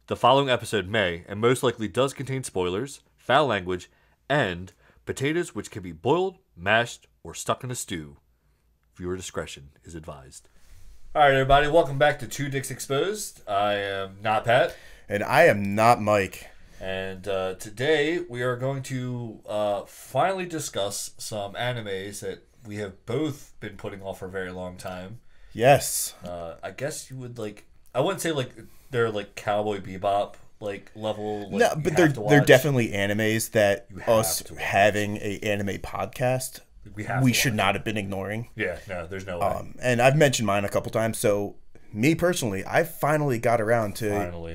The following episode may, and most likely does contain spoilers, foul language, and potatoes which can be boiled, mashed, or stuck in a stew. Viewer discretion is advised. Alright, everybody, welcome back to Two Dicks Exposed. I am not Pat. And I am not Mike. And today we are going to finally discuss some animes that we have both been putting off for a very long time. Yes. I guess you would I wouldn't say they're like Cowboy Bebop level. No, but they're definitely animes that us having a anime podcast we should not have been ignoring. Yeah, no, there's no way. And I've mentioned mine a couple times. So me personally, I finally got around to Yugi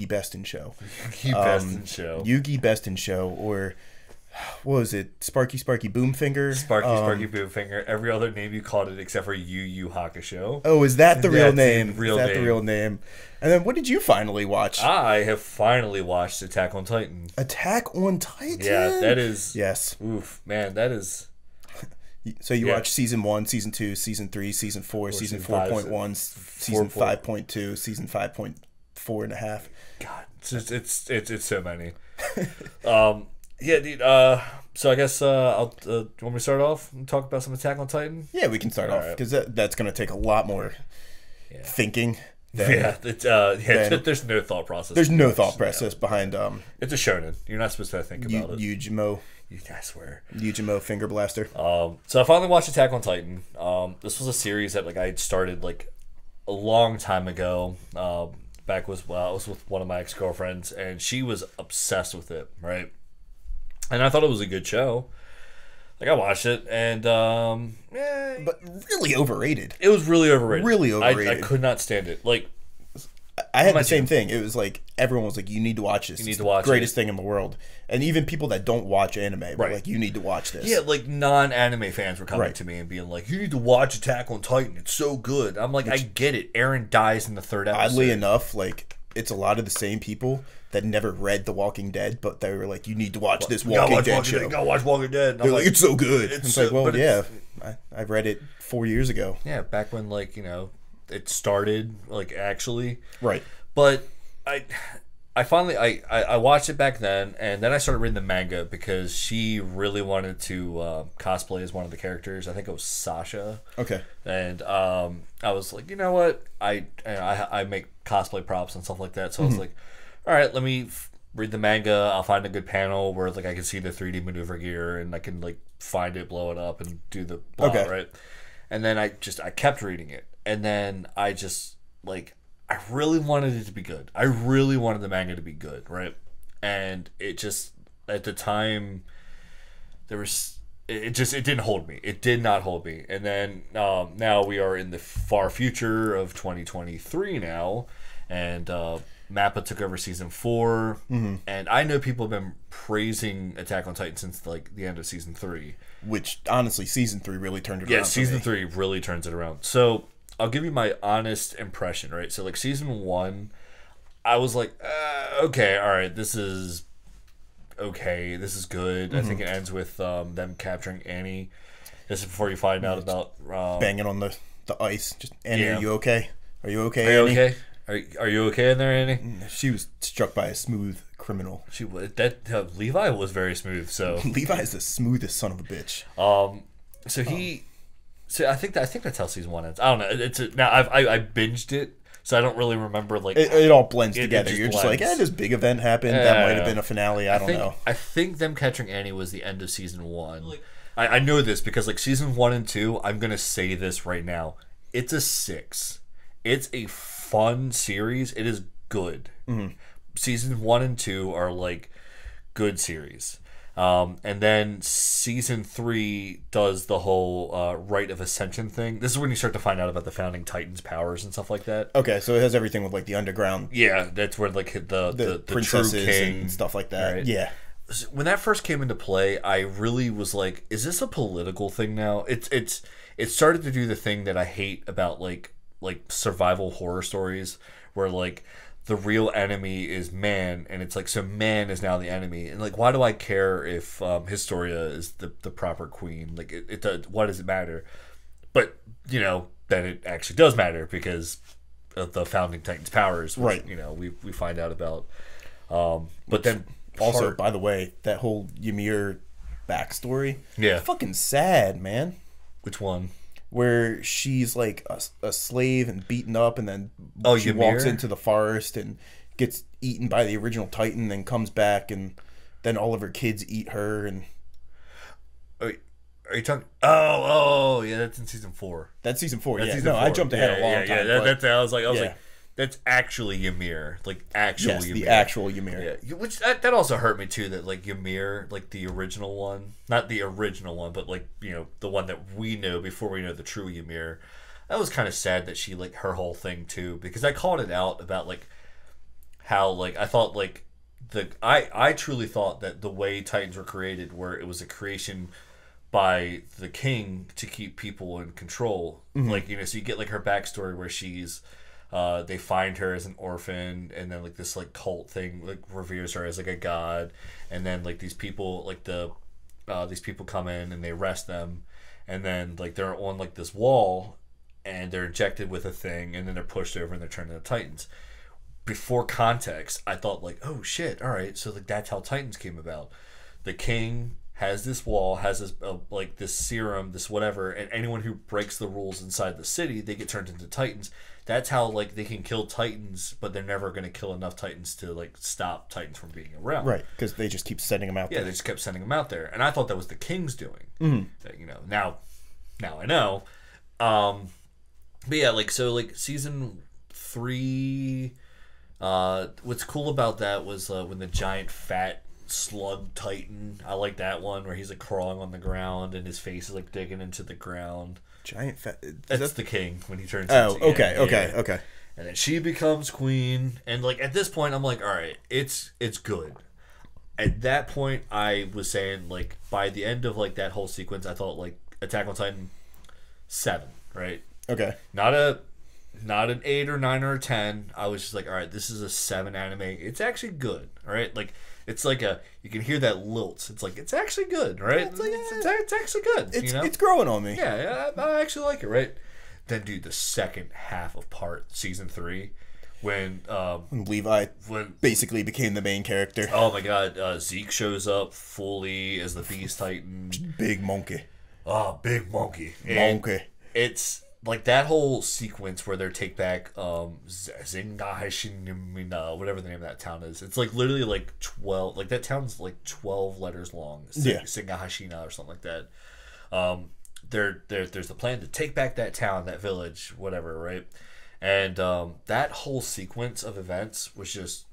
Bestin Show. Yugi Bestin Show. Yugi Bestin Show, or what was it? Sparky Boomfinger? Sparky Boomfinger. Every other name you called it except for Yu Hakusho. Oh, is that the real name? The real name? And then what did you finally watch? I have finally watched Attack on Titan. Attack on Titan? Yeah, that is... Yes. Oof, man, that is... So you watched season 1, season 2, season 3, season 4, season 4.1, season 5.2, season 5.4 and a half. God, it's so many. Yeah, dude. So I guess I'll. You want me to start off and talk about some Attack on Titan? Yeah, we can start off because that's going to take a lot more thinking. There's no thought process. There's no thought process behind. It's a shonen. You're not supposed to think about it. Yujimo. I swear. Yujimo Finger Blaster. So I finally watched Attack on Titan. This was a series that I had started a long time ago. I was with one of my ex-girlfriends, and she was obsessed with it. Right. And I thought it was a good show. I watched it, and but really overrated. It was really overrated. Really overrated. I could not stand it. I had the same thing. It was everyone was like, "You need to watch this. You need to watch the greatest thing in the world." And even people that don't watch anime were like, "You need to watch this." Yeah, non-anime fans were coming to me and being like, "You need to watch Attack on Titan. It's so good." I'm like, I get it. Eren dies in the third episode. Oddly enough, it's a lot of the same people that never read The Walking Dead, but they were like, "You need to watch this Walking Dead show. You gotta watch Walking Dead." They're like, "It's so good." It's like, well, yeah, I read it 4 years ago. Yeah, back when it started actually. Right. But I finally I watched it back then, and then I started reading the manga because she really wanted to cosplay as one of the characters. I think it was Sasha. Okay. And I was like, you know what? I make cosplay props and stuff like that. So I was like, all right, let me read the manga. I'll find a good panel where I can see the 3D maneuver gear, and I can find it, blow it up, and do the blah, right? And then I kept reading it, and then I just I really wanted it to be good. I really wanted the manga to be good, right? And it just, at the time, it didn't hold me. It did not hold me. And then now we are in the far future of 2023 now, and Mappa took over season 4, and I know people have been praising Attack on Titan since the end of season 3. Which, honestly, season 3 really turned it around. Yeah, season 3 really turns it around. So I'll give you my honest impression, right? So season 1, I was like, okay, all right, this is okay, this is good. I think it ends with them capturing Annie. This is before you find out about banging on the ice. Just, Annie, are you okay? Are you okay, Are you Annie? okay? Are you okay in there, Annie? She was struck by a smooth criminal. She was Levi was very smooth. So Levi is the smoothest son of a bitch. So I think that's how season 1 ends. I don't know. Now I binged it, so I don't really remember it all blends together. You're just blends. this big event happened. That might have been a finale. I don't know. I think them catching Annie was the end of season 1. I know this because season 1 and 2. I'm gonna say this right now. It's a 6. It's a fun series. It is good. Season 1 and 2 are good series. And then season 3 does the whole Rite of Ascension thing. This is when you start to find out about the founding Titans' powers and stuff like that. Okay, so it has everything with the underground. Yeah, that's where the princesses true king and stuff like that. Right? Yeah. When that first came into play, I really was like, "Is this a political thing now?" It started to do the thing that I hate about survival horror stories, where the real enemy is man, and it's so man is now the enemy, and why do I care if Historia is the proper queen? What does it matter? But then it actually does matter because the founding Titans' powers, which, right? You know, we find out about. But then also, by the way, that whole Ymir backstory, yeah, fucking sad, man. Which one? Where she's like a slave and beaten up, and then she Ymir? walks into the forest and gets eaten by the original Titan, then comes back, and then all of her kids eat her. And are you talking? Oh, yeah, that's in season 4. That's season 4. That's yeah, season 4. I jumped ahead a long time. Yeah, that's. I was like, yeah. That's actually Ymir, like actual yes, Ymir. the actual Ymir. Yeah, which that also hurt me too. That like Ymir, like the original one, not the original one, but like, you know, the one that we know before we know the true Ymir. That was kind of sad that she, like, her whole thing too, because I called it out about like how, like, I thought like I truly thought that the way Titans were created, where it was a creation by the king to keep people in control. Mm-hmm. Like, you know, so you get like her backstory where she's they find her as an orphan, and then like this like cult thing like reveres her as like a god, and then like these people like these people come in and they arrest them, and then like they're on like this wall and they're injected with a thing, and then they're pushed over and they're turned into Titans. Before context, I thought like, oh shit, all right, so like that's how Titans came about. The king has this wall, has this like this serum, this whatever, and anyone who breaks the rules inside the city, they get turned into Titans. That's how like they can kill Titans, but they're never going to kill enough Titans to like stop Titans from being around. Right, because they just keep sending them out there. Yeah, they just kept sending them out there, and I thought that was the king's doing. Mm-hmm. You know, now I know. But yeah, like so, like season 3. What's cool about that was when the giant fat slug Titan. I like that one where he's like crawling on the ground and his face is like digging into the ground. Giant fat. That's the king when he turns. Oh, into, okay. And then she becomes queen, and like at this point, I'm like, all right, it's good. At that point, I was saying like by the end of like that whole sequence, I thought like Attack on Titan 7, right? Okay. Not an 8 or 9 or a 10. I was just like, all right, this is a 7 anime. It's actually good, all right? Like, it's like you can hear that lilt. It's like, it's actually good, right? It's, like, it's actually good. It's growing on me. Yeah, I actually like it, right? Then, dude, the second half of season 3, when Levi basically became the main character. Oh my god, Zeke shows up fully as the Beast Titan. Big monkey. Oh, big monkey. Monkey. It's like that whole sequence where they take back Zingahashinimina, whatever the name of that town is. It's like literally like 12, like that town's like 12 letters long. Yeah. Singahashina or something like that. There's the plan to take back that town, that village, whatever, right? And that whole sequence of events was just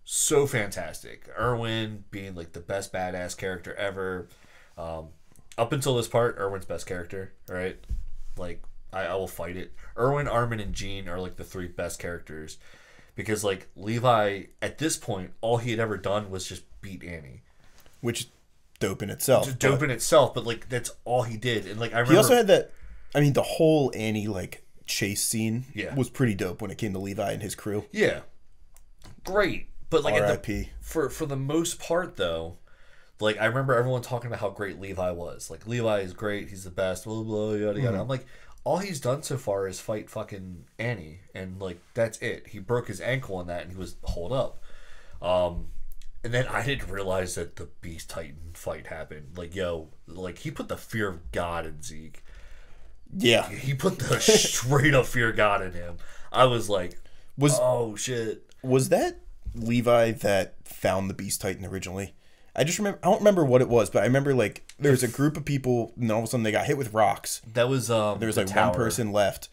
so fantastic. Erwin being like the best badass character ever. Up until this part, Erwin's best character, right? Like, I will fight it. Erwin, Armin, and Jean are like the 3 best characters, because like Levi at this point, all he had ever done was just beat Annie, which dope in itself. Just dope in itself, but like that's all he did. And like I remember, he also had that. I mean, the whole Annie like chase scene was pretty dope when it came to Levi and his crew. Yeah, great. But like R.I.P. For the most part though, like I remember everyone talking about how great Levi was. Like, Levi is great, he's the best, blah blah yada yada. I'm like, all he's done so far is fight fucking Annie, and like that's it. He broke his ankle on that, and he was holed up. And then I didn't realize that the Beast Titan fight happened. Like, yo, like he put the fear of God in Zeke. Yeah, he put the straight up fear of God in him. I was like, oh shit. Was that Levi that found the Beast Titan originally? I don't remember what it was, but I remember like there was a group of people, and all of a sudden they got hit with rocks. That was there was like tower. One person left,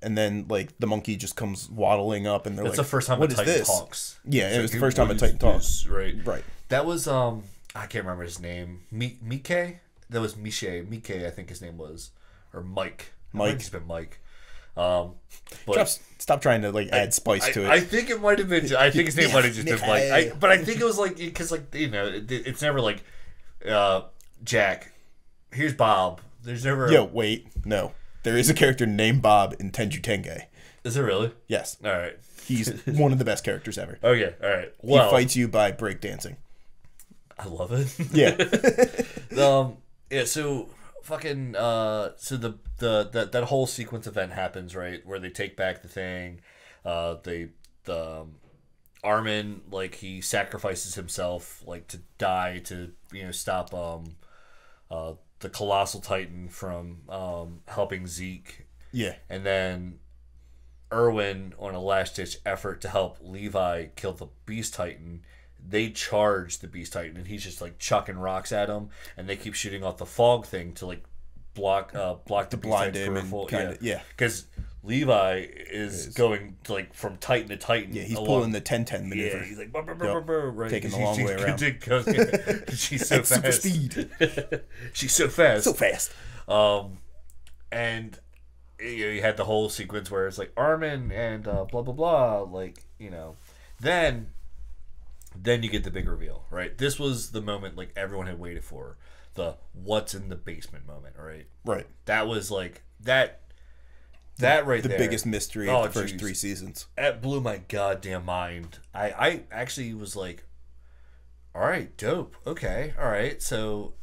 and then like the monkey just comes waddling up, and they're That's like, the first time "What a is Titan this?" talks. Yeah, it's it was the first time a Titan talks. Right. That was I can't remember his name. Mike. That was Miche. Mike, I think his name was, or Mike. I think he's been Mike. But stop trying to like add spice to it. I think it might have been. I think his name might have just been Mike. But I think it was like, because like, you know, it's never like, Jack, here's Bob. There's never. Yo, wait, no, there is a character named Bob in Tenju Tenge. Is it really? Yes. All right. He's one of the best characters ever. Okay. All right. Well, he fights you by breakdancing. I love it. Yeah. Yeah. So fucking. So that whole sequence event happens, right, where they take back the thing, The Armin, like, he sacrifices himself, like, to die to, stop the Colossal Titan from helping Zeke. Yeah. And then Erwin, on a last-ditch effort to help Levi kill the Beast Titan, they charge the Beast Titan, and he's just, like, chucking rocks at him, and they keep shooting off the fog thing to, like, block the Beast blind Titan's him peripheral. and yeah. Because Levi is going like from Titan to Titan. Yeah, he's pulling the 10-10 maneuver. Yeah, he's like right. Taking the long way around. She's so fast. Super speed. She's so fast. So fast. And you had the whole sequence where it's like Armin and blah blah blah. Like, then you get the big reveal, right? This was the moment like everyone had waited for. The what's in the basement moment, right? Right. That was like that right the there. Biggest mystery of the first 3 seasons. That blew my goddamn mind. I actually was like, all right, dope. Okay, all right. So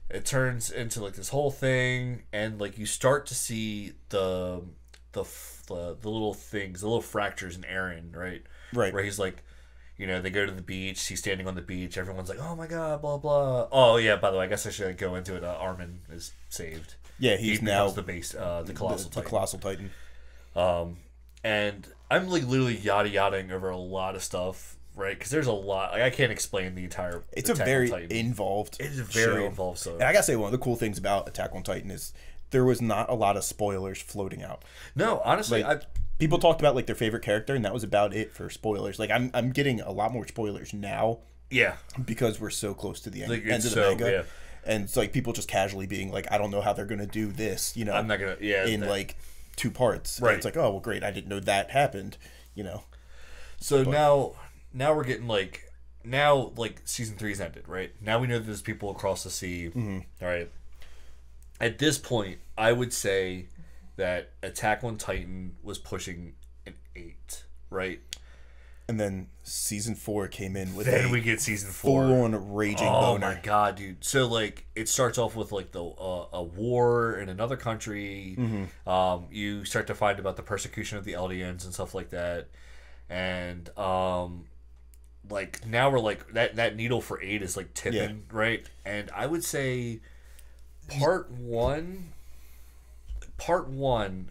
it turns into like this whole thing, and like you start to see the little things, the little fractures in Eren, right? Right. Where he's like, they go to the beach. He's standing on the beach. Everyone's like, "Oh my god!" Blah blah. Oh yeah. By the way, I guess I should go into it. Armin is saved. Yeah, he's now the base, the colossal Titan. The colossal Titan. And I'm like literally yada-yadaing over a lot of stuff, right? Because there's a lot. Like, I can't explain the entire. It's a very involved. It is a very show. Involved show. And I gotta say, one of the cool things about Attack on Titan is there was not a lot of spoilers floating out. No, honestly, people talked about like their favorite character, and that was about it for spoilers. Like I'm getting a lot more spoilers now. Yeah, because we're so close to the end of the manga. Yeah. And it's like people just casually being like, I don't know how they're gonna do this. I'm not gonna. Yeah, in like 2 parts. Right. And it's like, oh well, great. I didn't know that happened. So now we're getting like season 3's ended, right? Now we know that there's people across the sea. Mm-hmm. All right. At this point, I would say that Attack on Titan was pushing an 8, right? And then season 4 came in with we get season 4 full-on raging boner. Oh my god, dude! So like it starts off with like the a war in another country. Mm-hmm. You start to find about the persecution of the Eldians and stuff like that, and like now we're like that needle for 8 is like tipping, right? And I would say part one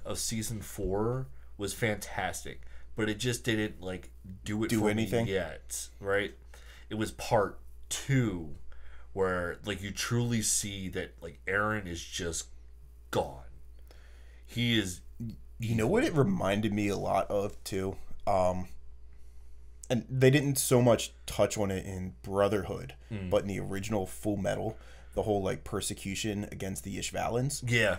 of season 4 was fantastic, but it just didn't like do anything me yet, right? It was part 2 where like you truly see that like Eren is just gone. He is. You know what it reminded me a lot of too, and they didn't so much touch on it in Brotherhood, but in the original Full Metal, the whole like persecution against the Ishvalans. Yeah.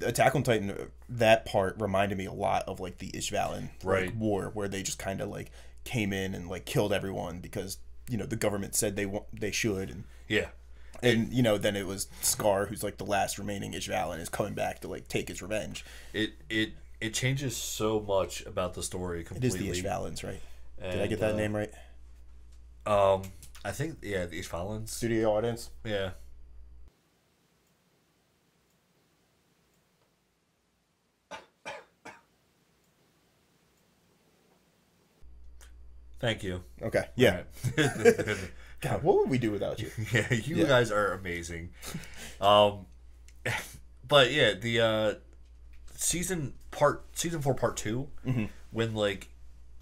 Attack on Titan, that part reminded me a lot of like the Ishvalan war, where they just kind of like came in and like killed everyone because the government said they should, and then it was Scar, who's like the last remaining Ishvalan, is coming back to like take his revenge. It changes so much about the story completely. It is the Ishvalans, right? Did I get that name right? I think the Ishvalans. Studio audience. Yeah. Thank you. Okay. Yeah. Right. God, what would we do without you? Yeah, you guys are amazing. But yeah, the season 4 part 2, when like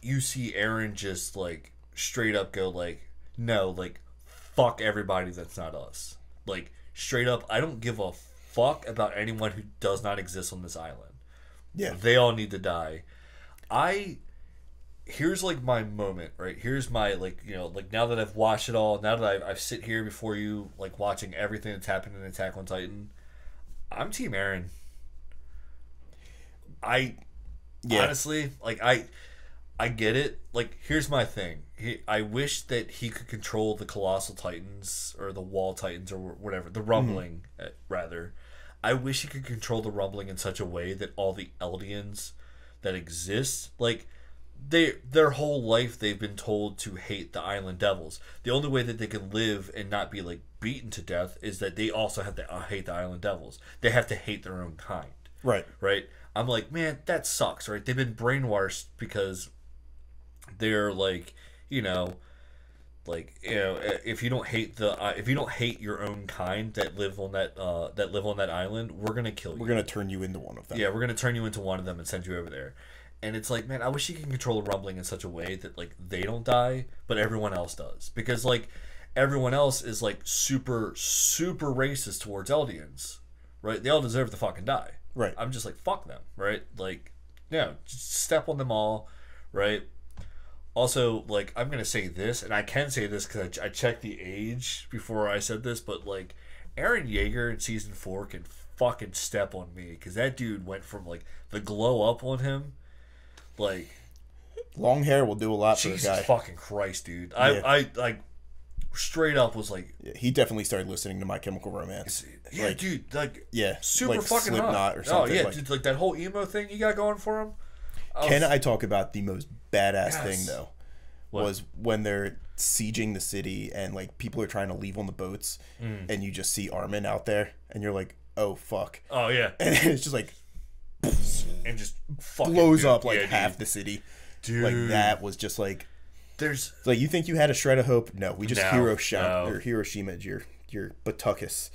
you see Eren just like straight up go like, no, like fuck everybody that's not us. Like straight up, I don't give a fuck about anyone who does not exist on this island. Yeah. They all need to die. Here's like my moment, right? Here's my like, like now that I've watched it all, now that I've sit here before you, like watching everything that's happened in Attack on Titan, I'm Team Eren. Honestly, like I get it. Like here's my thing. I wish that he could control the Colossal Titans or the Wall Titans or whatever, the Rumbling rather. I wish he could control the Rumbling in such a way that all the Eldians that exist, like their whole life they've been told to hate the Island Devils. The only way that they can live and not be like beaten to death is that they also have to hate the Island Devils. They have to hate their own kind. Right. Right. I'm like, man, that sucks, right? They've been brainwashed because they're like, you know, if you don't hate your own kind that live on that island, we're gonna kill you. We're gonna turn you into one of them. Yeah, we're gonna turn you into one of them and send you over there. And it's like, man, I wish you can control the rumbling in such a way that like they don't die, but everyone else does, because like everyone else is like super racist towards Eldians, right? They all deserve to fucking die, right? I'm just like, fuck them, right? Like, no, just step on them all, right? Also, like, I'm gonna say this, and I can say this because I checked the age before I said this, but like, Eren Yeager in season 4 can fucking step on me, because that dude went from like the glow up on him, like, long hair will do a lot for a guy. Jesus fucking Christ, dude! I like straight up was like, yeah, he definitely started listening to My Chemical Romance. Yeah, like, dude, like, yeah, super like fucking Slipknot hot. or something. Oh yeah, like, dude, like that whole emo thing you got going for him. Can I talk about the most badass thing though? What? Was when they're sieging the city and like people are trying to leave on the boats, and you just see Armin out there, and you're like, oh fuck. Oh yeah. And it's just like, and just fucking blows up like half the city. Dude, like that was just like, there's like, you think you had a shred of hope? No, we just Hiroshima'd your Batuckus.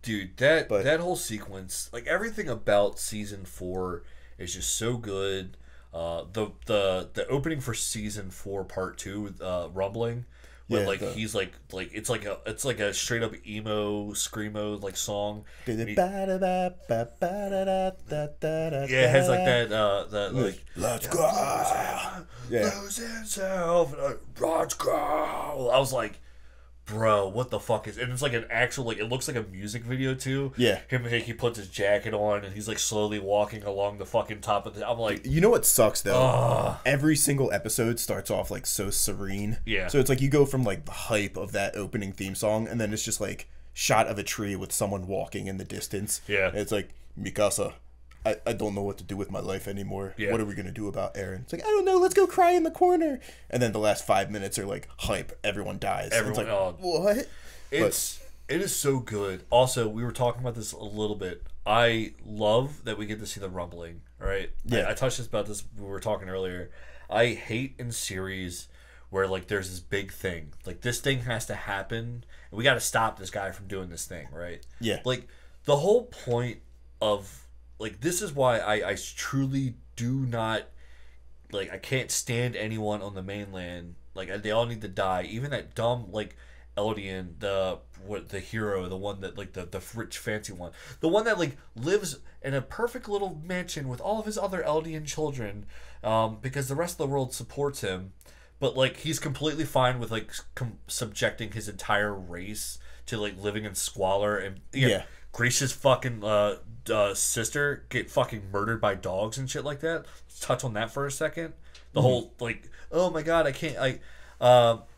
Dude, that whole sequence, like everything about season 4 is just so good. The opening for season 4 part 2, rumbling, where he's like it's like a straight up emo screamo like song. Yeah, it has like that like, let's go, lose himself, let's go. I was like, bro, what the fuck is? And it's like an actual, like, it looks like a music video too. Yeah, him, like, he puts his jacket on and he's like slowly walking along the fucking top of the. I'm like, you know what sucks though? Every single episode starts off like so serene. Yeah. So it's like you go from like the hype of that opening theme song, and then it's just like shot of a tree with someone walking in the distance. Yeah. And it's like, Mikasa, I don't know what to do with my life anymore. Yeah. What are we going to do about Eren? It's like, I don't know, let's go cry in the corner. And then the last 5 minutes are like hype. Everyone dies. Everyone, it's like, what? It is so good. Also, we were talking about this a little bit. I love that we get to see the rumbling, right? Yeah. I touched about this when we were talking earlier. I hate in series where like there's this big thing. Like this thing has to happen and we got to stop this guy from doing this thing, right? Yeah. Like the whole point of, like, this is why I truly do not, like, I can't stand anyone on the mainland. Like, they all need to die. Even that dumb, like, Eldian, the hero, the one that, like, the rich fancy one, the one that, like, lives in a perfect little mansion with all of his other Eldian children, because the rest of the world supports him, but like he's completely fine with like subjecting his entire race to like living in squalor. And yeah. Grace's fucking sister get fucking murdered by dogs and shit like that. Let's touch on that for a second. The whole like, oh my god, I can't.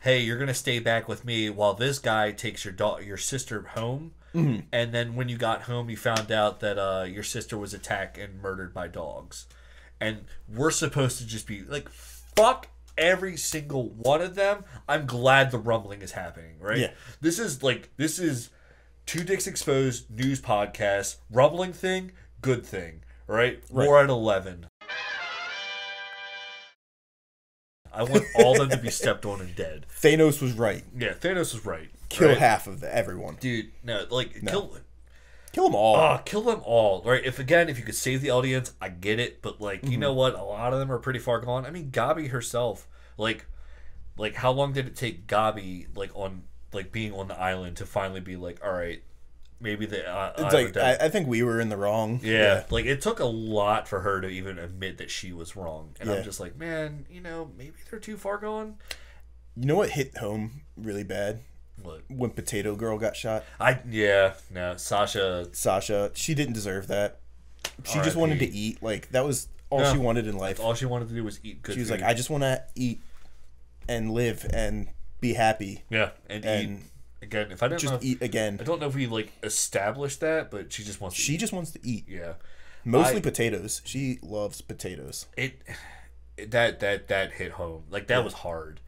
Hey, you're gonna stay back with me while this guy takes your sister home. Mm-hmm. And then when you got home, you found out that your sister was attacked and murdered by dogs. And we're supposed to just be like, fuck every single one of them. I'm glad the rumbling is happening, right? Yeah. This is Two Dicks Exposed news podcast. Rumbling thing, good thing, right? More at 11. I want all of them to be stepped on and dead. Thanos was right. Yeah, Thanos was right. Kill half of everyone. Dude, no, like, kill them all. Kill them all, right? If you could save the audience, I get it, but like, you know what? A lot of them are pretty far gone. I mean, Gabi herself, like how long did it take Gabi, being on the island to finally be like, all right, maybe the it's like I think we were in the wrong. Yeah, like it took a lot for her to even admit that she was wrong, and yeah. I'm just like, man, maybe they're too far gone. You know what hit home really bad? What? When Potato Girl got shot. Sasha, she didn't deserve that. She just wanted to eat. Like, that was all she wanted in life. All she wanted to do was eat good She was food. like, I just want to eat and live and be happy. Yeah, and eat. Again, if I don't know, eat again. I don't know if we like established that, but she just wants to eat. She just wants to eat. Yeah. Mostly potatoes. She loves potatoes. That hit home. Like, that was hard.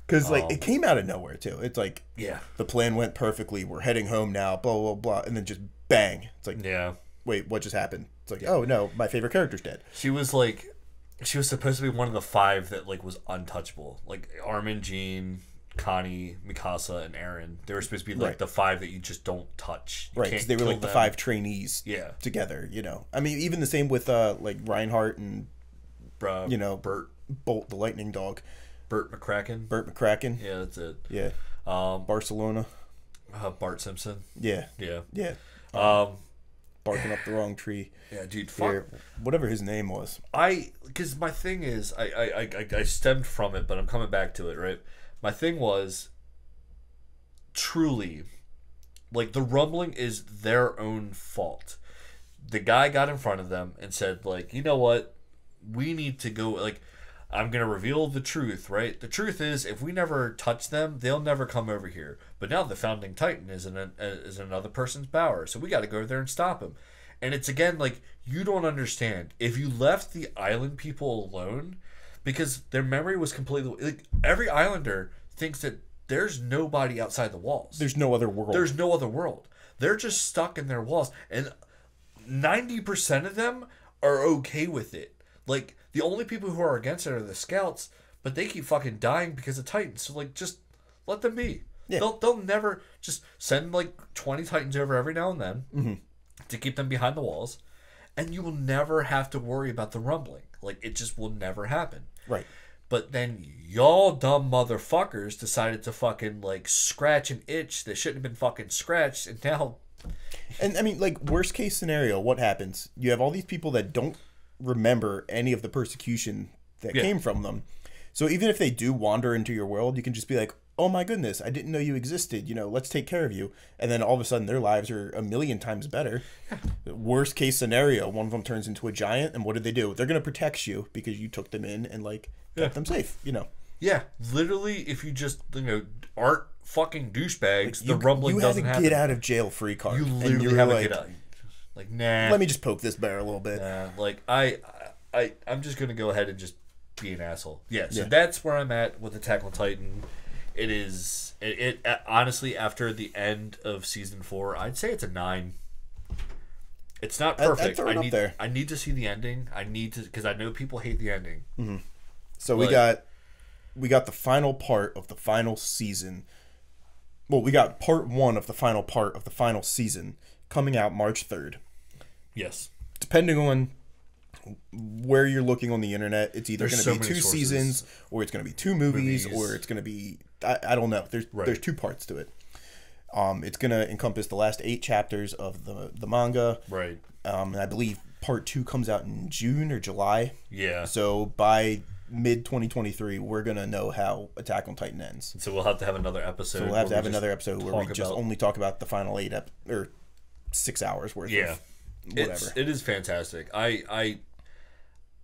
Because, like, it came out of nowhere, too. It's like, yeah, the plan went perfectly. We're heading home now, blah, blah, blah. And then just bang. It's like, yeah. wait, what just happened? It's like, oh no, my favorite character's dead. She was supposed to be one of the 5 that like was untouchable. Like Armin, Jean, Connie, Mikasa, and Eren. They were supposed to be like the 5 that you just don't touch. Right, because they were like the 5 trainees. Yeah. Together, I mean, even the same with like Reinhardt and Bert Bolt the Lightning Dog. Bert McCracken. Yeah, that's it. Yeah. Barcelona. Bart Simpson. Yeah. Yeah. Yeah. Barking up the wrong tree. Yeah, dude. Fuck. Whatever his name was. Because my thing is, I stemmed from it, but I'm coming back to it, right? My thing was, truly, like, the rumbling is their own fault. The guy got in front of them and said, like, you know what? We need to go, like, I'm going to reveal the truth, right? The truth is, if we never touch them, they'll never come over here. But now the Founding Titan is in another person's power, so we got to go there and stop him. And it's, again, like, you don't understand. If you left the island people alone, because their memory was completely... Like, every islander thinks that there's nobody outside the walls. There's no other world. They're just stuck in their walls. And 90% of them are okay with it. Like, the only people who are against it are the scouts, but they keep fucking dying because of Titans. So, like, just let them be. Yeah. They'll never... Just send, like, 20 Titans over every now and then to keep them behind the walls, and you will never have to worry about the rumbling. Like, it just will never happen. Right. But then y'all dumb motherfuckers decided to fucking, like, scratch an itch that shouldn't have been fucking scratched, and now... And, I mean, like, worst case scenario, what happens? You have all these people that don't remember any of the persecution that came from them. So even if they do wander into your world, you can just be like, oh my goodness, I didn't know you existed. Let's take care of you. And then all of a sudden their lives are a million times better. Worst case scenario, one of them turns into a giant, and what did they do? They're going to protect you because you took them in and, like, kept them safe, Yeah, literally, if you just, aren't fucking douchebags, the rumbling doesn't happen. You had a get out of jail free card. You literally have a get out. Like, nah. Let me just poke this bear a little bit. Nah, like, I'm just going to go ahead and just be an asshole. Yeah, so that's where I'm at with Attack on Titan. It is, honestly, after the end of season 4, I'd say it's a 9. It's not perfect. I'd throw it up there. I need to see the ending. Because I know people hate the ending. Mm-hmm. So we got the final part of the final season. Well, we got part 1 of the final part of the final season coming out March 3rd. Yes. Depending on where you're looking on the internet, it's either going to be 2 seasons, or it's going to be 2 movies, or it's going to be... I don't know. There's 2 parts to it. It's going to encompass the last 8 chapters of the manga. Right. And I believe part 2 comes out in June or July. Yeah. So by mid-2023, we're going to know how Attack on Titan ends. So we'll have to have another episode. So we'll have to have another episode where we just only talk about the final 8 or 6 hours worth of whatever. It is fantastic.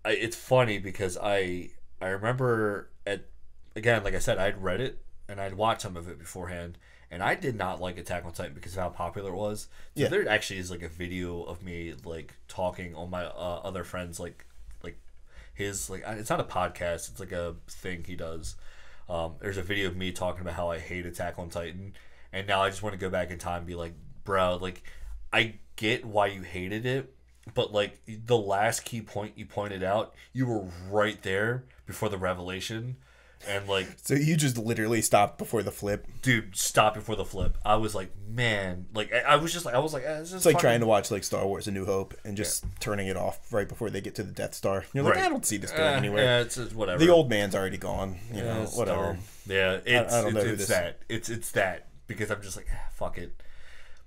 It's funny because I remember again, like I said, I'd read it and I'd watched some of it beforehand, and I did not like Attack on Titan because of how popular it was. So there actually is like a video of me like talking on my other friends like his like, it's not a podcast, it's like a thing he does. There's a video of me talking about how I hate Attack on Titan, and now I just want to go back in time and be like, bro, like, I get why you hated it, but like the last key point you pointed out, you were right there before the revelation. And like, so you just literally stopped before the flip, dude. Stop before the flip. I was like, man, like I was like, it's like trying to watch like Star Wars: A New Hope and just turning it off right before they get to the Death Star. You're like, I don't see this going anywhere. Yeah, it's whatever. The old man's already gone. You know, whatever. Dumb. Yeah, it's that because I'm just like, fuck it.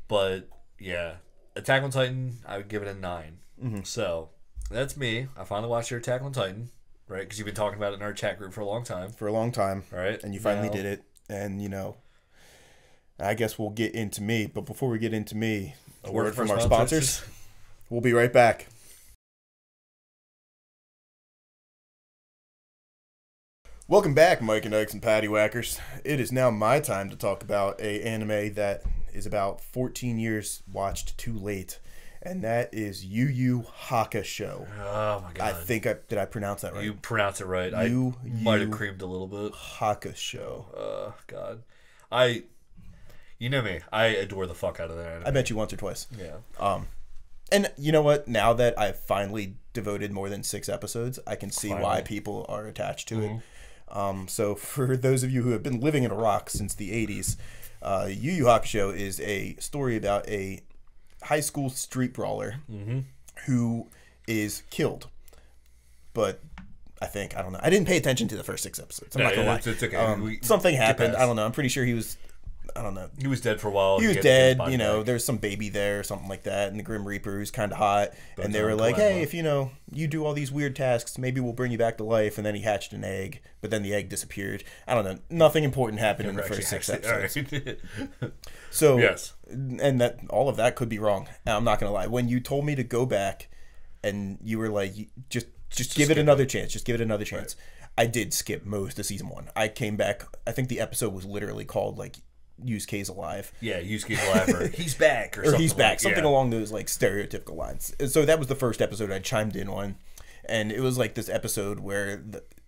But yeah, Attack on Titan, I would give it a 9. Mm-hmm. So that's me. I finally watched your Attack on Titan. Right, because you've been talking about it in our chat group for a long time. Right. And you finally did it. And, I guess we'll get into me. But before we get into me, a word from our sponsors. We'll be right back. Welcome back, Mike and Ikes and Patty Whackers. It is now my time to talk about an anime that is about 14 years watched too late. And that is Yu Yu Hakasho. Oh my god! Did I pronounce that right? You pronounced it right. I might have creamed a little bit. Hakasho. God, you know me. I adore the fuck out of that anime. I bet you once or twice. Yeah. And you know what? Now that I've finally devoted more than 6 episodes, I can see why people are attached to it. So for those of you who have been living in a rock since the 80s, Yu Yu Hakusho is a story about a high school street brawler who is killed. But I don't know. I didn't pay attention to the first 6 episodes. I'm not going to lie. It's okay. Something happened. I don't know. I'm pretty sure he was... I don't know. He was dead for a while. He was dead, you know, there's some baby there or something like that, and the Grim Reaper who's kind of hot, and they were like, hey, if, you do all these weird tasks, maybe we'll bring you back to life, and then he hatched an egg, but then the egg disappeared. I don't know. Nothing important happened in the first 6 episodes. Right. So, yes. And that all of that could be wrong. I'm not going to lie. When you told me to go back, and you were like, just give it another chance, just give it another chance. Right. I did skip most of season 1. I came back, I think the episode was literally called, like, Yusuke's alive. Yeah, Yusuke's alive, or he's back, or he's back, something along those like stereotypical lines. So that was the first episode I chimed in on, and it was like this episode where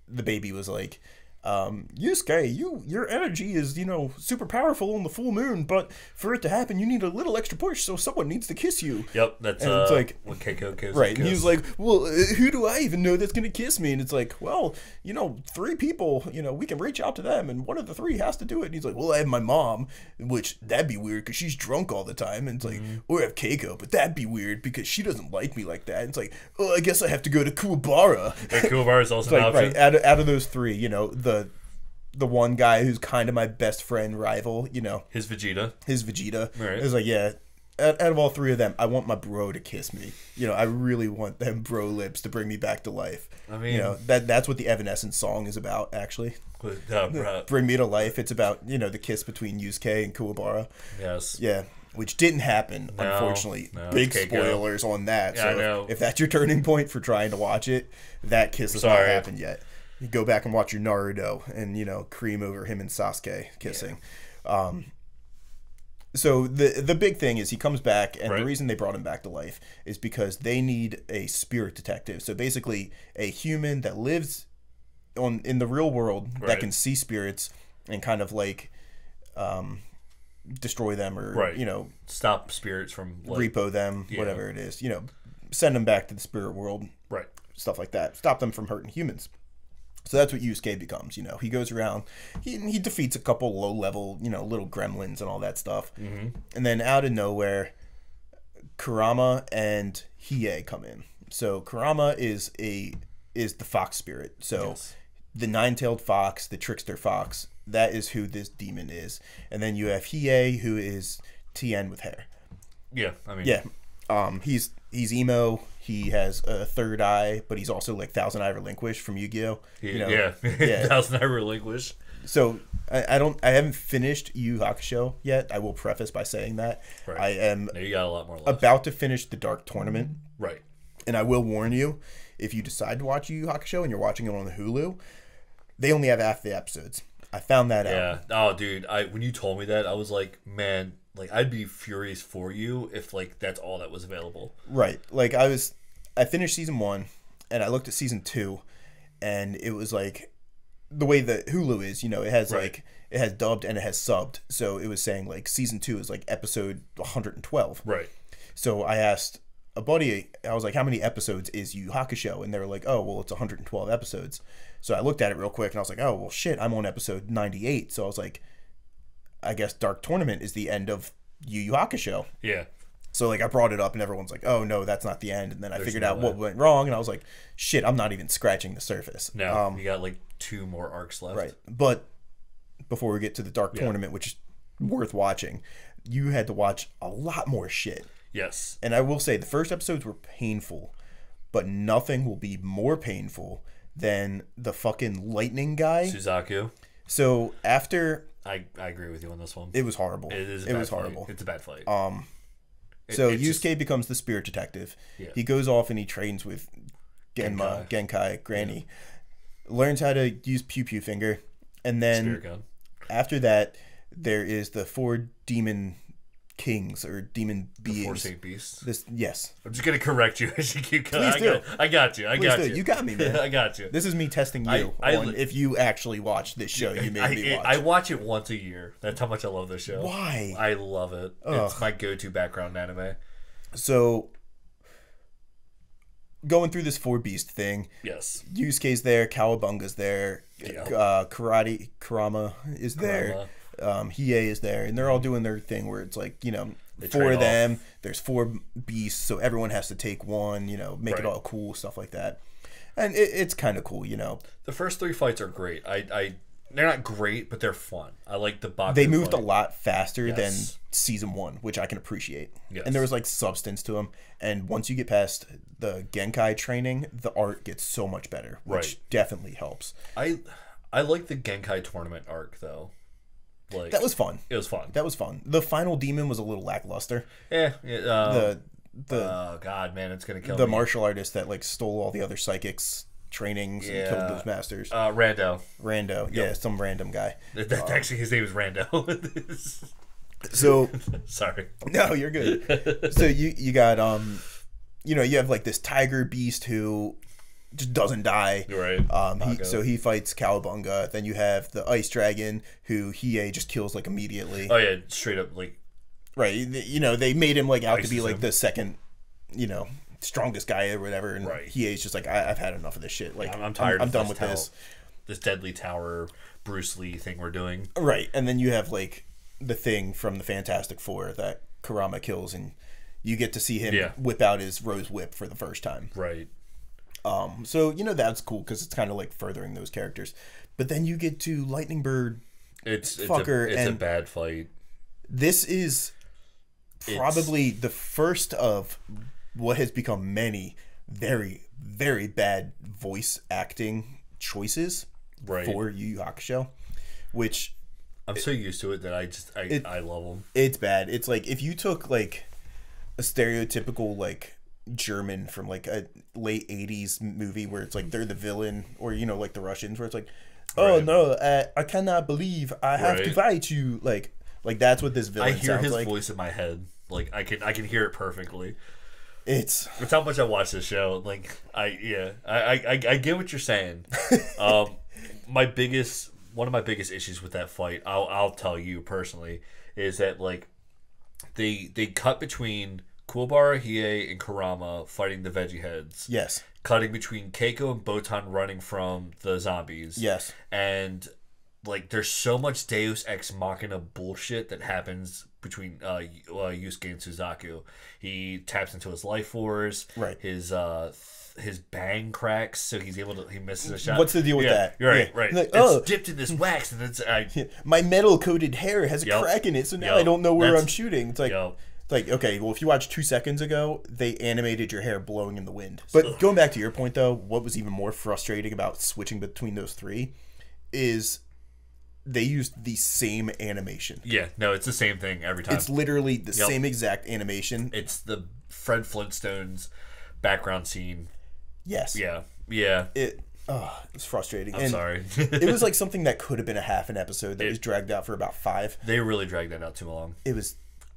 the baby was like, Yusuke, your energy is, super powerful on the full moon, but for it to happen, you need a little extra push, so someone needs to kiss you. Yep, that's it's like when Keiko gives right. And he was like, well, who do I even know that's gonna kiss me? And it's like, well, 3 people, we can reach out to them, and one of the 3 has to do it. And he's like, well, I have my mom, which that'd be weird because she's drunk all the time, and it's like, or I have Keiko, but that'd be weird because she doesn't like me like that. And it's like, well, I guess I have to go to Kuwabara. And Kuwabara's also an option. Right, out of those 3, the one guy who's kind of my best friend rival, his Vegeta. Right. It was like, yeah, out of all 3 of them, I want my bro to kiss me. I really want them bro lips to bring me back to life. I mean, that's what the Evanescence song is about, actually. Bring me to life. It's about, the kiss between Yusuke and Kuwabara. Yes. Yeah. Which didn't happen, unfortunately. Big spoilers on that. Yeah, so if that's your turning point for trying to watch it, that kiss has not happened yet. You go back and watch your Naruto and, cream over him and Sasuke kissing. Yeah. So the big thing is he comes back, and the reason they brought him back to life is because they need a spirit detective. So basically a human that lives in the real world that can see spirits and kind of like destroy them or, stop spirits from repo them, whatever it is, send them back to the spirit world. Right. Stuff like that. Stop them from hurting humans. So that's what Yusuke becomes, He goes around, he defeats a couple low-level, little gremlins and all that stuff. And then out of nowhere, Kurama and Hiei come in. So Kurama is the fox spirit. So the 9-tailed fox, the trickster fox, that is who this demon is. And then you have Hiei, who is Tien with hair. Yeah, I mean... Yeah. He's emo. He has a third eye, but he's also like Thousand Eye Relinquished from Yu-Gi-Oh. Yeah. Thousand Eye Relinquished. So I haven't finished Yu Yu Hakusho yet. I will preface by saying that I am you got a lot more left. About to finish the Dark Tournament. Right. And I will warn you, if you decide to watch Yu Yu Hakusho and you're watching it on the Hulu, they only have half the episodes. I found that out. Yeah. Oh, dude. When you told me that, I was like, man. Like, I'd be furious for you if, like, that's all that was available. Right. Like, I finished season 1, and I looked at season 2, and it was, like, the way that Hulu is, it has, like, it has dubbed and it has subbed. So it was saying, like, season 2 is, like, episode 112. Right. So I asked a buddy, I was like, how many episodes is Yu Yu Hakusho? And they were like, oh, well, it's 112 episodes. So I looked at it real quick, and I was like, oh, well, shit, I'm on episode 98. So I was like, I guess Dark Tournament is the end of Yu Yu Hakusho. Yeah. So, like, I brought it up, and everyone's like, oh, no, that's not the end. And then I figured out what went wrong, and I was like, shit, I'm not even scratching the surface. No, you got, like, 2 more arcs left. Right. But before we get to the Dark Tournament, which is worth watching, you had to watch a lot more shit. Yes. And I will say, the first episodes were painful, but nothing will be more painful than the fucking lightning guy. Suzaku. So, after... I agree with you on this one. It was horrible. It was horrible. It's a bad fight. So Yusuke becomes the spirit detective. Yeah. He goes off and he trains with Genkai, Granny. Yeah. Learns how to use Pew Pew Finger. And then after that, there is the 4 demon kings or demon beings. 4 Saint Beasts? Yes. I'm just going to correct you as you keep going. Please do. I got you. You got me, man. I got you. This is me testing you on if you actually watch this show you made me watch. I watch it once a year. That's how much I love this show. Why? I love it. Ugh. It's my go-to background anime. So going through this four beast thing. Yes. Yusuke's there, Cowabunga's there, Yeah. Kurama is there, Hiei is there, and they're all doing their thing where it's like, four of them, there's four beasts, so everyone has to take one, make it all cool, stuff like that. And it's kind of cool, The first 3 fights are great. They're not great, but they're fun. I like the Baku They moved fight. a lot faster than season 1, which I can appreciate. Yes. And there was like substance to them. And once you get past the Genkai training, the art gets so much better, which definitely helps. I like the Genkai tournament arc though. Like that was fun. It was fun. That was fun. The final demon was a little lackluster. Yeah. The oh god, man, it's gonna kill the me. martial artist that like stole all the other psychics trainings and killed those masters. Rando. Yeah, some random guy. Actually, his name is Rando. So sorry. No, you're good. So you got you have like this tiger beast who just doesn't die. Right. He fights Cowabunga. Then you have the ice dragon who Hiei just kills like immediately. Oh yeah, straight up like. Right. They made him like out to be like the second, strongest guy or whatever, and Hiei's just like, I've had enough of this shit. Like I'm tired. I'm done with this. This Deadly Tower Bruce Lee thing we're doing. Right, and then you have like the thing from the Fantastic Four that Kurama kills, and you get to see him whip out his rose whip for the first time. Right. So that's cool because it's kind of like furthering those characters. But then you get to Lightning Bird. It's a bad fight. This is probably the first of what has become many very, very bad voice acting choices for Yu Yu Hakusho, which I'm so used to it that I love them. It's bad. It's like if you took like a stereotypical like German from like a late 80s movie where it's like they're the villain, or like the Russians where it's like, oh no, I cannot believe I have to fight you, like that's what this villain sounds like. I hear his voice in my head. Like I can hear it perfectly. It's how much I watch this show. Like I get what you're saying. One of my biggest issues with that fight, I'll tell you personally, is that like they cut between Kuwabara, Hiei, and Kurama fighting the veggie heads. Yes. Cutting between Keiko and Botan running from the zombies. Yes. And like there's so much Deus Ex Machina bullshit that happens between Yusuke and Suzaku. He taps into his life force. Right. His bang cracks, so he misses a shot. What's the deal with that? You're right, right. Like, it's dipped in this wax, and it's my metal coated hair has a crack in it, so now I don't know where I'm shooting. It's like. Like, okay, well, if you watched 2 seconds ago, they animated your hair blowing in the wind. But going back to your point, though, what was even more frustrating about switching between those three is they used the same animation. Yeah, no, it's the same thing every time. It's literally the same exact animation. It's the Fred Flintstone's background scene. Yes. Yeah. It was frustrating. I'm sorry. It was like something that could have been a half an episode that was dragged out for about 5. They really dragged that out too long. It was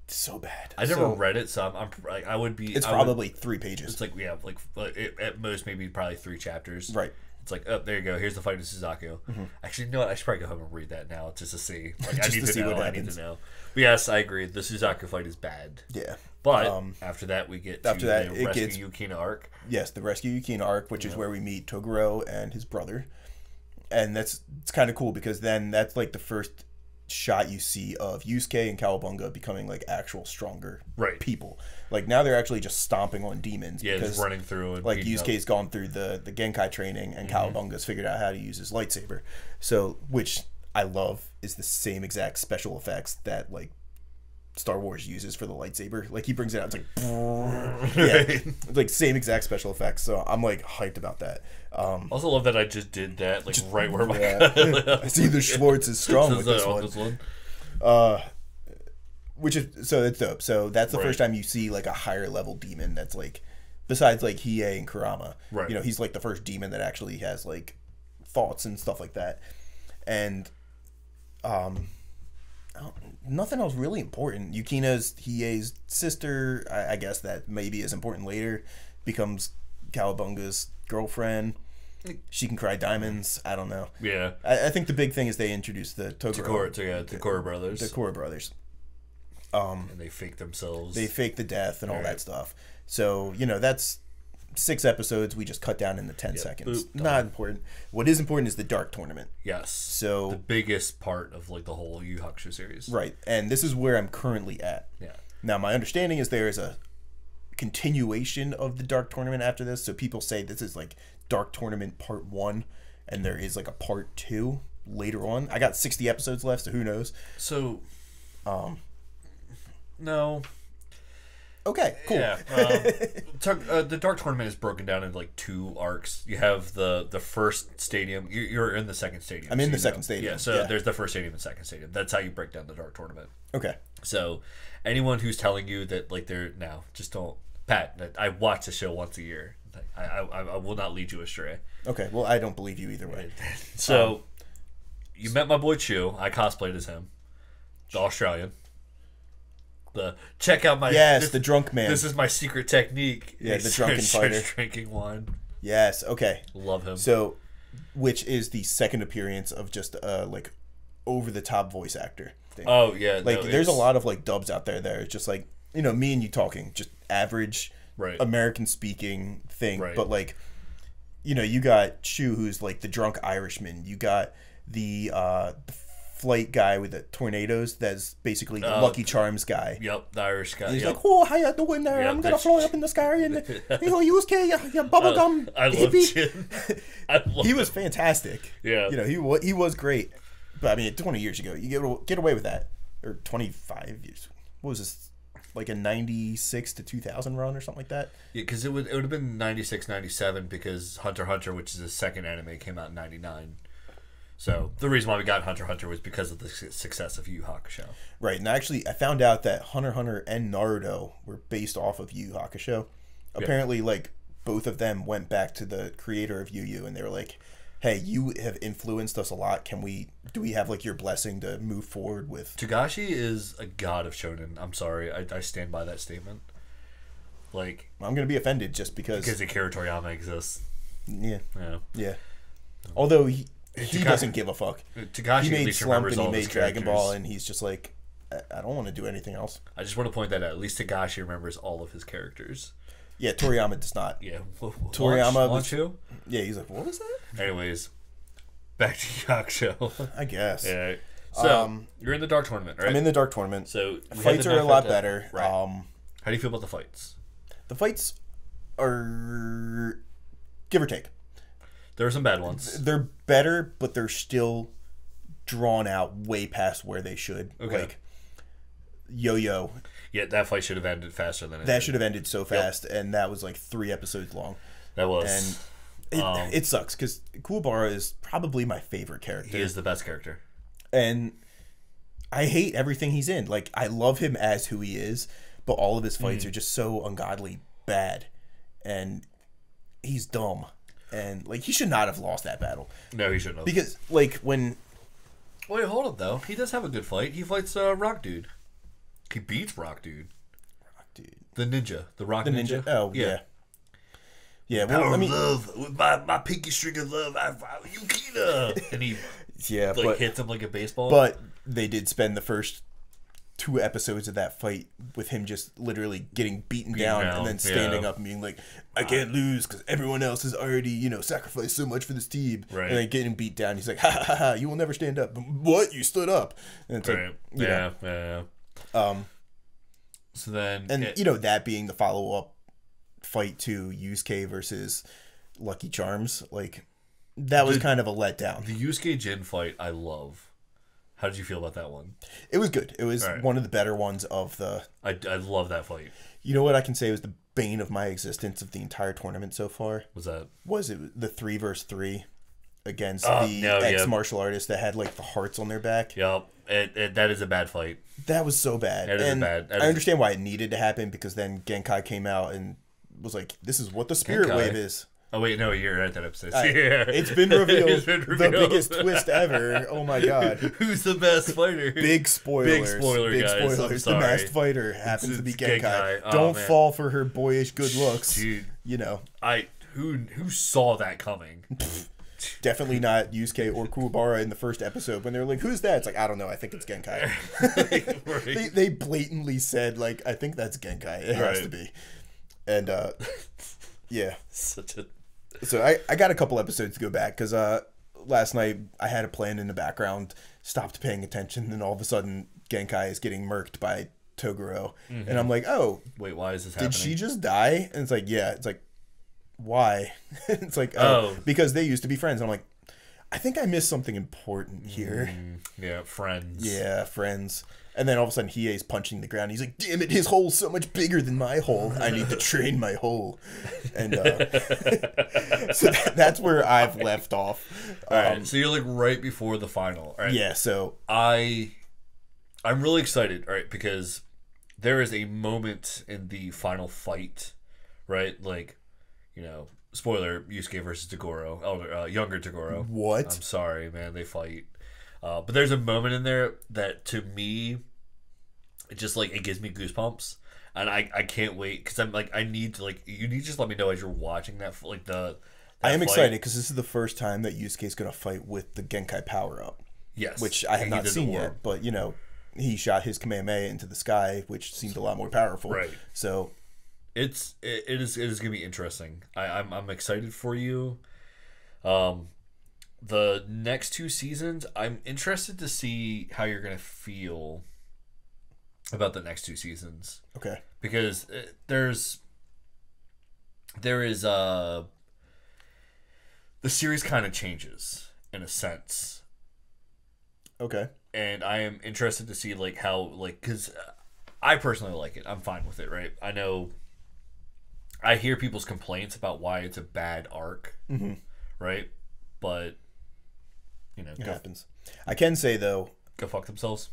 so bad. I never read it, so I would be. It's probably 3 pages. It's like at most maybe probably 3 chapters. Right. It's like, oh, there you go. Here's the fight of Suzaku. Mm-hmm. Actually, you know what? I should probably go home and read that now just to see. Like, I need to know. I need to know. But yes, I agree. The Suzaku fight is bad. Yeah. But after that, we get to the Rescue Yukina arc. Yes, the Rescue Yukina arc, which is where we meet Toguro and his brother, and it's kind of cool because then that's like the first shot you see of Yusuke and Cowabunga becoming like actual stronger people. Like now they're actually just stomping on demons. Yeah, just running through. And like Yusuke's gone through the Genkai training, and Cowabunga's figured out how to use his lightsaber. So, which I love is the same exact special effects that like Star Wars uses for the lightsaber. Like he brings it out, it's like like same exact special effects. So I'm like hyped about that. Also love that I just did that like right where my I see the Schwartz is strong with this one. Which is so it's dope. So that's the first time you see like a higher level demon that's like besides like Hiei and Kurama. Right. You know, he's like the first demon that actually has like thoughts and stuff like that. And nothing else really important. Yukina's Hiei's sister, I guess that maybe is important later, becomes Cowabunga's girlfriend. She can cry diamonds. I don't know. Yeah. I think the big thing is they introduced the Takora brothers. The Takora brothers. And they fake themselves. They fake the death and all that stuff. So, you know, that's 6 episodes we just cut down into 10 seconds. Not important. What is important is the Dark Tournament. Yes. So the biggest part of like the whole Yu Hakusho series. Right. And this is where I'm currently at. Yeah. Now my understanding is there is a continuation of the Dark Tournament after this. So people say this is like Dark Tournament Part 1 and there is like a Part 2 later on. I got 60 episodes left, so who knows. So no. Okay, cool. Yeah, the Dark Tournament is broken down into like 2 arcs. You have the first stadium. You're in the second stadium. I'm in the second stadium. Yeah, so there's the first stadium and second stadium. That's how you break down the Dark Tournament. Okay. So anyone who's telling you that like they're just don't. Pat, I watch the show once a year. I will not lead you astray. Okay, well I don't believe you either way. So you met my boy Chu. I cosplayed as him, the Australian. Check out my the drunk man. This is my secret technique. Yeah, the drunken fighter drinking wine. Yes, okay. Love him. So, which is the second appearance of just like over the top voice actor thing. Oh yeah, like there's a lot of like dubs out there that are just like me and you talking, just average American speaking thing, but like you got Chu who's like the drunk Irishman. You got the flight guy with the tornadoes that's basically the Lucky Charms guy. Yep, the Irish guy. He's like, oh, how you doing there? I'm gonna fly up in the sky and use your bubblegum. I love Jim. He was fantastic. Yeah, he was great. But I mean, 20 years ago, you get away with that, or 25 years. What was this? Like a 96 to 2000 run or something like that? Yeah, because it would have been 96, 97 because Hunter x Hunter, which is the second anime, came out in 99. So the reason why we got Hunter x Hunter was because of the success of Yu Hakusho. Right, and actually I found out that Hunter x Hunter and Naruto were based off of Yu Hakusho. Apparently, like, both of them went back to the creator of Yu Yu and they were like, hey, you have influenced us a lot. Do we have like your blessing to move forward with? Togashi is a god of shonen. I'm sorry. I stand by that statement. Like, I'm going to be offended just because Akira Toriyama exists. Yeah. Although he doesn't give a fuck. Togashi he made Slump and he made characters. Dragon Ball, and he's just like, I don't want to do anything else. I just want to point that out. At least Togashi remembers all of his characters. Yeah, Toriyama does not. Yeah, Toriyama wants you. Yeah, he's like, what was that? Anyways, back to Yakusho. I guess. Yeah. So you're in the Dark Tournament, right? I'm in the Dark Tournament. So fights are a lot better. Right. How do you feel about the fights? The fights are give or take. There are some bad ones. They're better, but they're still drawn out way past where they should. Okay. Like Yo-Yo. Yeah, that fight should have ended faster than it That should have ended so fast, and that was like 3 episodes long. That was. And it sucks, because Kuwabara is probably my favorite character. He is the best character. And I hate everything he's in. Like, I love him as who he is, but all of his fights are just so ungodly bad. And he's dumb. And, like, he should not have lost that battle. No, he shouldn't have. Because, like, when... Wait, hold up, though. He does have a good fight. He fights Rock Dude. He beats Rock Dude. Rock Dude. The ninja. The Rock Ninja. Oh, yeah. Yeah, well, power of love. With my pinky string of love, I follow you, Kina. And he hits him like a baseball. But they did spend the first 2 episodes of that fight with him just literally getting beaten down and then standing up and being like, I can't lose because everyone else has already, sacrificed so much for this team. Right. And then getting beat down. He's like, ha ha ha, you will never stand up. What? You stood up. And it's right. like, yeah. So then... And, that being the follow-up fight to Yusuke versus Lucky Charms, like, that was kind of a letdown. The Yusuke Jin fight, I love. How did you feel about that one? It was good. It was one of the better ones of the... I love that fight. You know what I can say was the bane of my existence of the entire tournament so far? What's that? Was it the 3 versus 3 against the ex-martial artists that had, like, the hearts on their back? Yep. That is a bad fight. That was so bad. That is bad. I understand why it needed to happen, because then Genkai came out and was like, this is what the spirit wave is. Oh, wait, no, you're right, that episode. It's been revealed. The biggest twist ever. Oh, my God. Who's the best fighder? Big spoilers. Big spoilers. The masked fighter happens to be Genkai. Don't fall for her boyish good looks. Dude. Who saw that coming? Definitely not Yusuke or Kuwabara in the first episode when they were like, who's that? It's like, I don't know. I think it's Genkai. Right. They blatantly said, like, I think that's Genkai. It has to be. And, Yeah. Such a... So I got a couple episodes to go back because last night I had a plan in the background, stopped paying attention, and all of a sudden Genkai is getting murked by Toguro. Mm-hmm. And I'm like, oh. Wait, why is this happening? Did she just die? And it's like, yeah. It's like, why? It's like, oh, because they used to be friends. And I'm like, I think I missed something important here. Yeah, friends. Yeah, friends. And then all of a sudden, Hiei's punching the ground. He's like, damn it, his hole's so much bigger than my hole. I need to train my hole. And so that's where I've left off. All right, so you're like right before the final. All right. Yeah, so... I'm really excited, all right, because there is a moment in the final fight, right? Like, you know, spoiler, Yusuke versus Toguro, younger Toguro. What? I'm sorry, man, they fight. But there's a moment in there that, to me, it just, like, it gives me goosebumps. And I can't wait, because I'm, like, I need to, like, you need to just let me know as you're watching that, like, I am excited, because this is the first time that Yusuke's going to fight with the Genkai power-up. Yes. Which I have not seen yet, but, you know, he shot his Kamehameha into the sky, which seemed a lot more powerful. Right. So... It is gonna be interesting. I'm excited for you. The next 2 seasons, I'm interested to see how you're gonna feel about the next 2 seasons. Okay. Because there is the series kind of changes in a sense. Okay. And I am interested to see like how because I personally like it. I'm fine with it. Right. I know. I hear people's complaints about why it's a bad arc, right? But, you know. It happens. I can say, though... Go fuck themselves.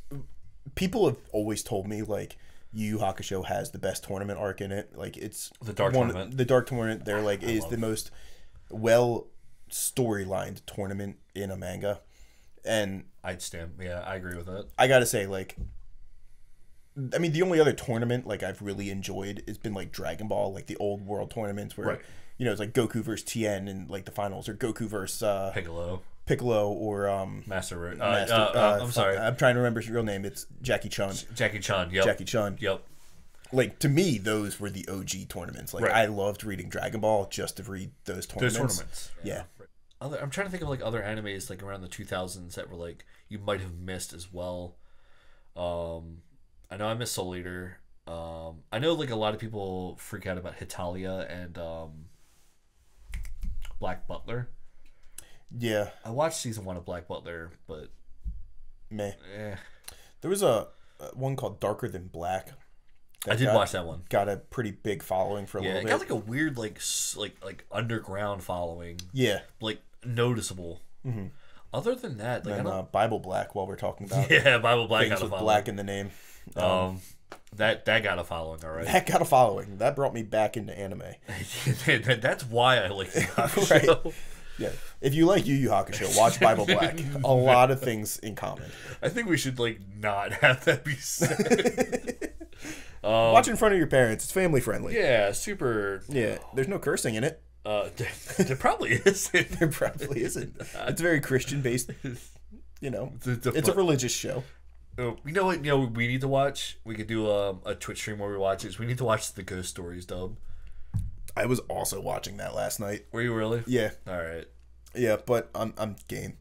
People have always told me, like, Yu Yu Hakusho has the best tournament arc in it. Like, it's... The Dark Tournament. The Dark Tournament, they're like, is the most well-storylined tournament in a manga. And... I'd stand... Yeah, I agree with that. I gotta say, like... I mean, the only other tournament like I've really enjoyed has been like Dragon Ball, like the old world tournaments where you know it's like Goku versus Tien and like the finals, or Goku versus Piccolo, or Master. I'm sorry, I'm trying to remember his real name. It's Jackie Chun. Jackie Chun. Yep. Jackie Chun. Yep. Like to me, those were the OG tournaments. Like I loved reading Dragon Ball just to read those tournaments. Yeah. I'm trying to think of like other animes like around the 2000s that were like you might have missed as well. I know I miss Soul Eater. I know like a lot of people freak out about Hitalia and Black Butler. Yeah. I watched season 1 of Black Butler, but meh. Eh. There was a one called Darker Than Black. I did watch that one. Got a pretty big following for a little bit. It got like a weird like underground following. Yeah. Like noticeable. Mm-hmm. Other than that, like and, Bible Black, while we're talking about Bible Black got a following. Black in the name. That got a following, all right. That got a following. That brought me back into anime. That's why I like Yu Yu Hakusho. Right. Yeah. If you like Yu Yu Hakusho, watch Bible Black. A lot of things in common. I think we should like not have that be said. Watch in front of your parents. It's family friendly. Yeah, super. Yeah. There's no cursing in it. There probably isn't. There probably isn't. It's very Christian based. You know, it's a religious show. You know what? You know we need to watch. We could do a Twitch stream where we watch it. We need to watch the Ghost Stories dub. I was also watching that last night. Were you really? Yeah. All right. Yeah, but I'm game.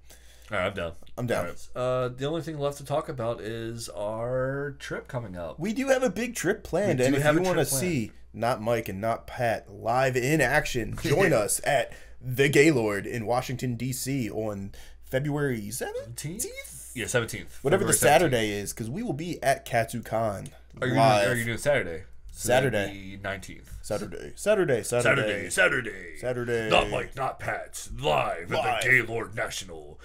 All right, I'm down. I'm down. Right. The only thing left to talk about is our trip coming up. We do have a big trip planned, and if you want to see not Mike and not Pat live in action, join us at the Gaylord in Washington D.C. on February 17th. Yeah, 17th. Whatever the Saturday is, because we will be at KatsuCon live. Are you doing Saturday? Saturday. 19th. Saturday. Not Mike, not Pat. Live at the Gaylord National.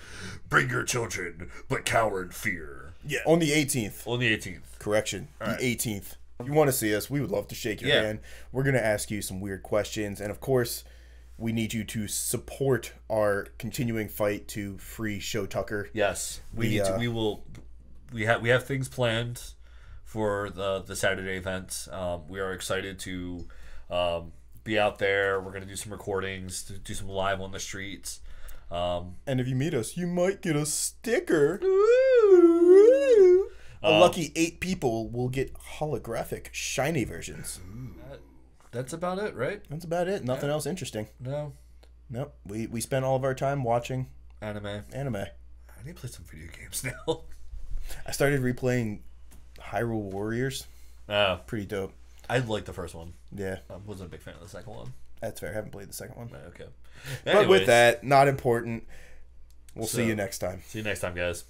Bring your children, but cower in fear. Yeah. On the 18th. On the 18th. Correction. All the 18th. If you want to see us, we would love to shake your hand. We're going to ask you some weird questions. And, of course, we need you to support our continuing fight to free Sho Tucker. Yes. We have things planned for the Saturday event. We are excited to be out there. We're going to do some recordings, to do some live on the streets. And if you meet us, you might get a sticker. A lucky 8 people will get holographic, shiny versions. That's about it, right? That's about it. Nothing else interesting. No. Nope. We spent all of our time watching Anime. I need to play some video games now. I started replaying Hyrule Warriors. Oh. Pretty dope. I liked the first one. Yeah. I wasn't a big fan of the second one. That's fair. I haven't played the second one. Okay. But with that, not important. We'll see you next time. See you next time, guys.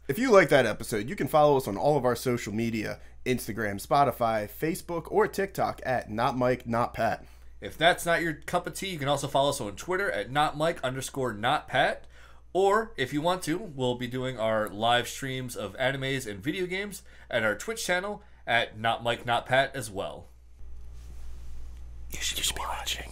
If you like that episode, you can follow us on all of our social media, Instagram, Spotify, Facebook, or TikTok at NotMikeNotPat. If that's not your cup of tea, you can also follow us on Twitter at NotMike_NotPat. Or, if you want to, we'll be doing our live streams of animes and video games at our Twitch channel at NotMikeNotPat as well. You should be watching.